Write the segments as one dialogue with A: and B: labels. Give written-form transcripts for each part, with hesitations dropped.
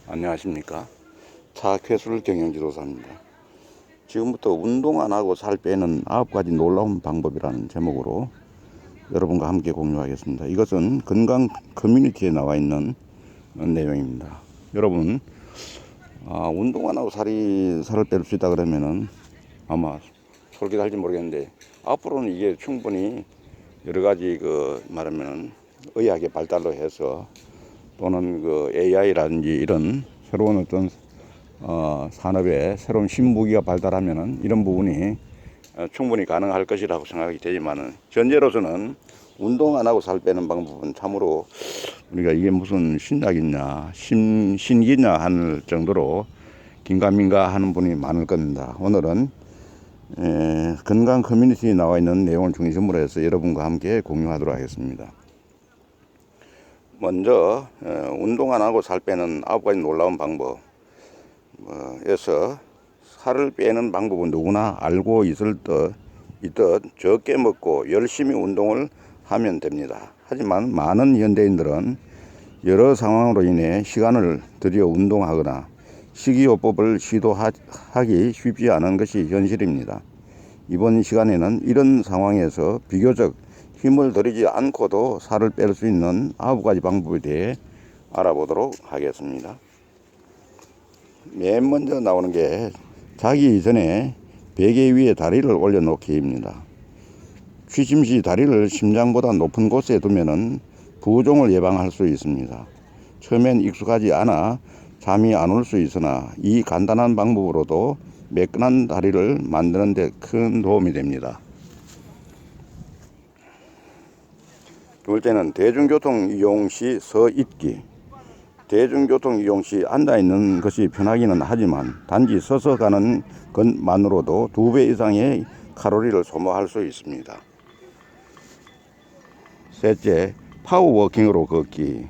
A: 안녕하십니까. 차쾌술 경영지도사입니다. 지금부터 운동 안 하고 살 빼는 9가지 놀라운 방법이라는 제목으로 여러분과 함께 공유하겠습니다. 이것은 건강 커뮤니티에 나와 있는 내용입니다. 여러분, 운동 안 하고 살을 뺄 수 있다 그러면은 아마 솔깃할지 모르겠는데, 앞으로는 이게 충분히 여러 가지 말하면은 의학의 발달로 해서 또는 AI라든지 이런 새로운 어떤 산업의 새로운 신무기가 발달하면은 이런 부분이 충분히 가능할 것이라고 생각이 되지만은, 현재로서는 운동 안 하고 살 빼는 방법은 참으로 우리가 이게 무슨 신약이냐 신기냐 하는 정도로 긴가민가 하는 분이 많을 겁니다. 오늘은 건강 커뮤니티에 나와 있는 내용을 중심으로 해서 여러분과 함께 공유하도록 하겠습니다. 먼저 운동 안 하고 살 빼는 9가지 놀라운 방법에서, 살을 빼는 방법은 누구나 알고 있듯 적게 먹고 열심히 운동을 하면 됩니다. 하지만 많은 현대인들은 여러 상황으로 인해 시간을 들여 운동하거나 식이요법을 시도하기 쉽지 않은 것이 현실입니다. 이번 시간에는 이런 상황에서 비교적 힘을 들이지 않고도 살을 뺄 수 있는 9가지 방법에 대해 알아보도록 하겠습니다. 맨 먼저 나오는 게 자기 전에 베개 위에 다리를 올려놓기입니다. 취침 시 다리를 심장보다 높은 곳에 두면은 부종을 예방할 수 있습니다. 처음엔 익숙하지 않아 잠이 안 올 수 있으나 이 간단한 방법으로도 매끈한 다리를 만드는 데 큰 도움이 됩니다. 둘째는 대중교통 이용 시 서 있기. 대중교통 이용 시 앉아 있는 것이 편하기는 하지만 단지 서서 가는 것만으로도 2배 이상의 칼로리를 소모할 수 있습니다. 셋째, 파워워킹으로 걷기.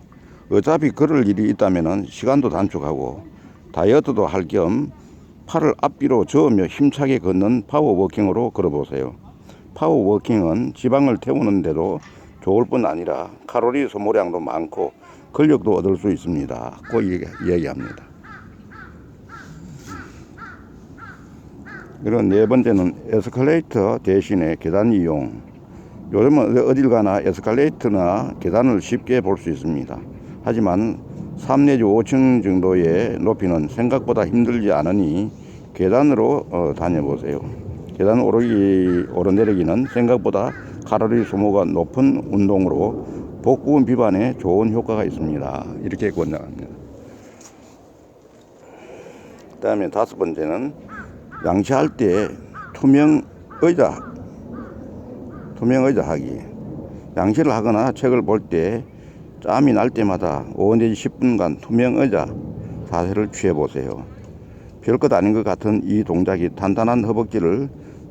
A: 어차피 걸을 일이 있다면 시간도 단축하고 다이어트도 할 겸 팔을 앞뒤로 저으며 힘차게 걷는 파워워킹으로 걸어보세요. 파워워킹은 지방을 태우는데도 좋을 뿐 아니라 칼로리 소모량도 많고 근력도 얻을 수 있습니다. 꼭 얘기합니다. 그리고 네 번째는 에스컬레이터 대신에 계단 이용. 요즘은 어딜 가나 에스컬레이터나 계단을 쉽게 볼 수 있습니다. 하지만 3 내지 5층 정도의 높이는 생각보다 힘들지 않으니 계단으로 다녀보세요. 계단 오르내리기는 생각보다 칼로리 소모가 높은 운동으로 복부근 비만에 좋은 효과가 있습니다. 이렇게 권장합니다. 그 다음에 5번째는 양치할 때 투명 의자 하기. 양치를 하거나 책을 볼 때 짬이 날 때마다 5 내지 10분간 투명 의자 자세를 취해보세요. 별것 아닌 것 같은 이 동작이 탄탄한 허벅지를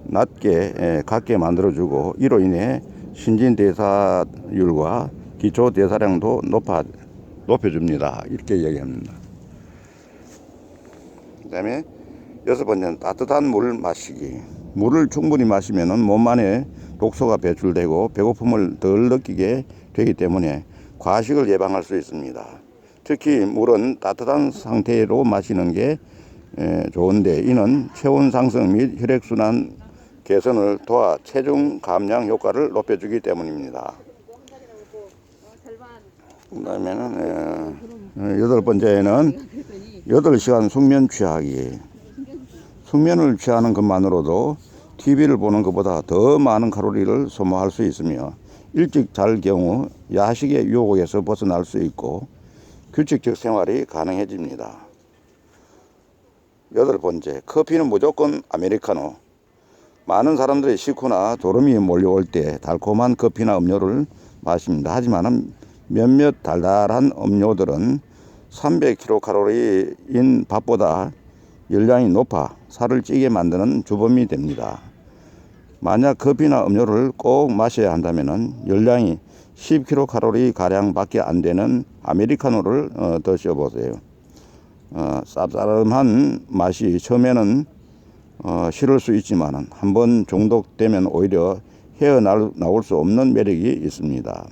A: 낮게 갖게 만들어주고 이로 인해 신진대사율과 기초대사량도 높여줍니다. 이렇게 얘기합니다. 그 다음에 6번째는 따뜻한 물 마시기. 물을 충분히 마시면 몸 안에 독소가 배출되고 배고픔을 덜 느끼게 되기 때문에 과식을 예방할 수 있습니다. 특히 물은 따뜻한 상태로 마시는 게 좋은데, 이는 체온 상승 및 혈액순환 개선을 도와 체중 감량 효과를 높여주기 때문입니다. 그 다음에는 8번째는 8시간 숙면 취하기. 숙면을 취하는 것만으로도 TV를 보는 것보다 더 많은 칼로리를 소모할 수 있으며 일찍 잘 경우 야식의 유혹에서 벗어날 수 있고 규칙적 생활이 가능해집니다. 8번째, 커피는 무조건 아메리카노. 많은 사람들이 식후나 졸음이 몰려올 때 달콤한 커피나 음료를 마십니다. 하지만 몇몇 달달한 음료들은 300kcal인 밥보다 열량이 높아 살을 찌게 만드는 주범이 됩니다. 만약 커피나 음료를 꼭 마셔야 한다면 열량이 10kcal 가량 밖에 안 되는 아메리카노를 드셔보세요. 쌉싸름한 맛이 처음에는 싫을 수 있지만 한번 중독되면 오히려 헤어나올 수 없는 매력이 있습니다.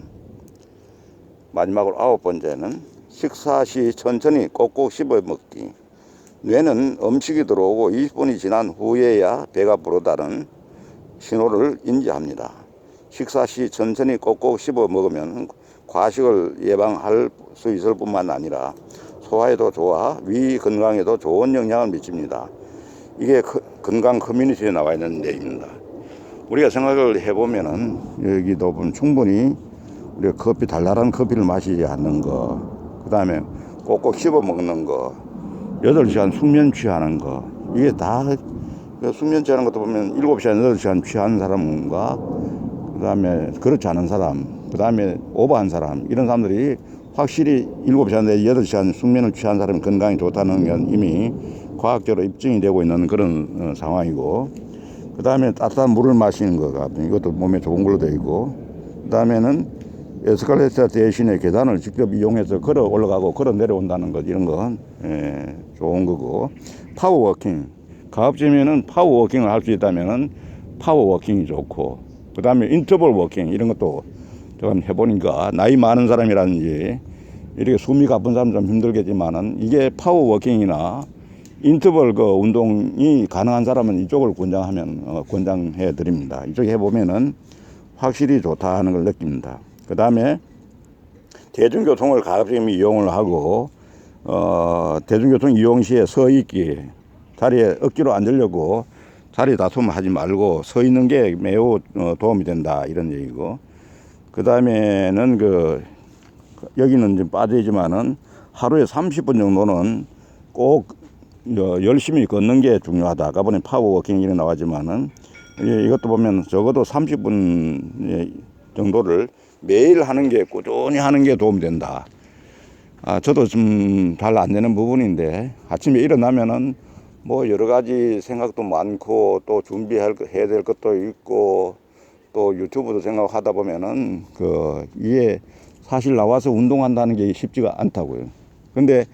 A: 마지막으로 9번째는 식사 시 천천히 꼭꼭 씹어 먹기. 뇌는 음식이 들어오고 20분이 지난 후에야 배가 부르다는 신호를 인지합니다. 식사 시 천천히 꼭꼭 씹어 먹으면 과식을 예방할 수 있을 뿐만 아니라 소화에도 좋아 위 건강에도 좋은 영향을 미칩니다. 이게 건강 커뮤니티에 나와 있는 내용입니다. 우리가 생각을 해보면은 여기도 보면 충분히 우리가 커피, 달달한 커피를 마시지 않는 거, 그 다음에 꼭꼭 씹어 먹는 거, 8시간 숙면 취하는 거, 이게 다 숙면 취하는 것도 보면 7시간, 8시간 취하는 사람과 그 다음에 그렇지 않은 사람, 그 다음에 오버한 사람, 이런 사람들이 확실히 7시간 내지 8시간 숙면을 취한 사람이 건강이 좋다는 건 이미 과학적으로 입증이 되고 있는 그런 상황이고, 그 다음에 따뜻한 물을 마시는 거가 이것도 몸에 좋은 걸로 되어 있고, 그 다음에는 에스컬레이터 대신에 계단을 직접 이용해서 걸어 올라가고 걸어 내려온다는 것, 이런 건 좋은 거고, 파워워킹, 가급적이면은 파워워킹을 할 수 있다면은 파워워킹이 좋고, 그 다음에 인터벌 워킹 이런 것도 제가 해보니까 나이 많은 사람이라든지 이렇게 숨이 가쁜 사람 좀 힘들겠지만은 이게 파워워킹이나 인터벌 그 운동이 가능한 사람은 이쪽을 권장해 드립니다. 이쪽 해보면은 확실히 좋다 하는 걸 느낍니다. 그 다음에 대중교통을 가급적이면 이용을 하고, 대중교통 이용 시에 서 있기, 자리에 억지로 앉으려고 자리 다툼 하지 말고 서 있는 게 매우 도움이 된다, 이런 얘기고, 그 다음에는 여기는 좀 빠지지만은 하루에 30분 정도는 꼭 열심히 걷는 게 중요하다. 아까 보니 파워워킹 이런 나왔지만은 이것도 보면 적어도 30분 정도를 매일 하는 게, 꾸준히 하는 게 도움이 된다. 저도 좀 잘 안 되는 부분인데 아침에 일어나면은 뭐 여러 가지 생각도 많고 또 해야 될 것도 있고 또 유튜브도 생각하다 보면은 이게 사실 나와서 운동한다는 게 쉽지가 않다고요. 근데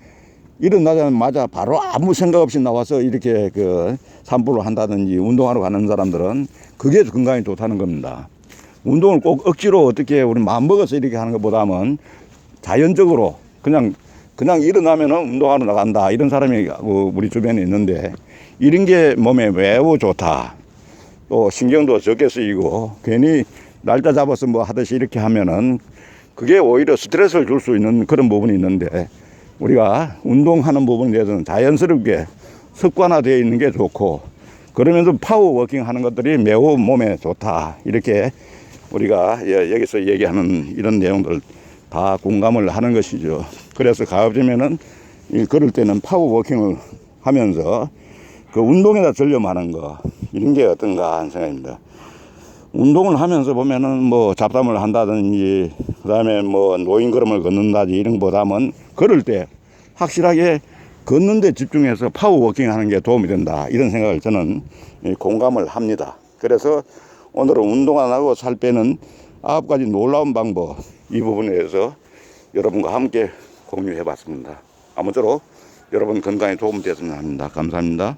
A: 일어나자마자 바로 아무 생각 없이 나와서 이렇게 산보를 한다든지 운동하러 가는 사람들은 그게 건강에 좋다는 겁니다. 운동을 꼭 억지로 어떻게 우리 마음 먹어서 이렇게 하는 것보다는 자연적으로 그냥 일어나면은 운동하러 나간다, 이런 사람이 우리 주변에 있는데, 이런 게 몸에 매우 좋다. 또 신경도 적게 쓰이고 괜히 날짜 잡아서 뭐 하듯이 이렇게 하면은 그게 오히려 스트레스를 줄 수 있는 그런 부분이 있는데, 우리가 운동하는 부분에 대해서는 자연스럽게 습관화되어 있는 게 좋고, 그러면서 파워워킹 하는 것들이 매우 몸에 좋다, 이렇게 우리가 여기서 얘기하는 이런 내용들 다 공감을 하는 것이죠. 그래서 가급적이면은 걸을 때는 파워워킹을 하면서 운동에다 전념하는 거, 이런 게 어떤가 하는 생각입니다. 운동을 하면서 보면은 뭐 잡담을 한다든지, 그 다음에 뭐 노인 걸음을 걷는다든지 이런 것보다는 걸을 때 확실하게 걷는 데 집중해서 파워워킹 하는 게 도움이 된다, 이런 생각을 저는 공감을 합니다. 그래서 오늘은 운동 안 하고 살 빼는 9가지 놀라운 방법, 이 부분에 대해서 여러분과 함께 공유해 봤습니다. 아무쪼록 여러분 건강에 도움이 되었으면 합니다. 감사합니다.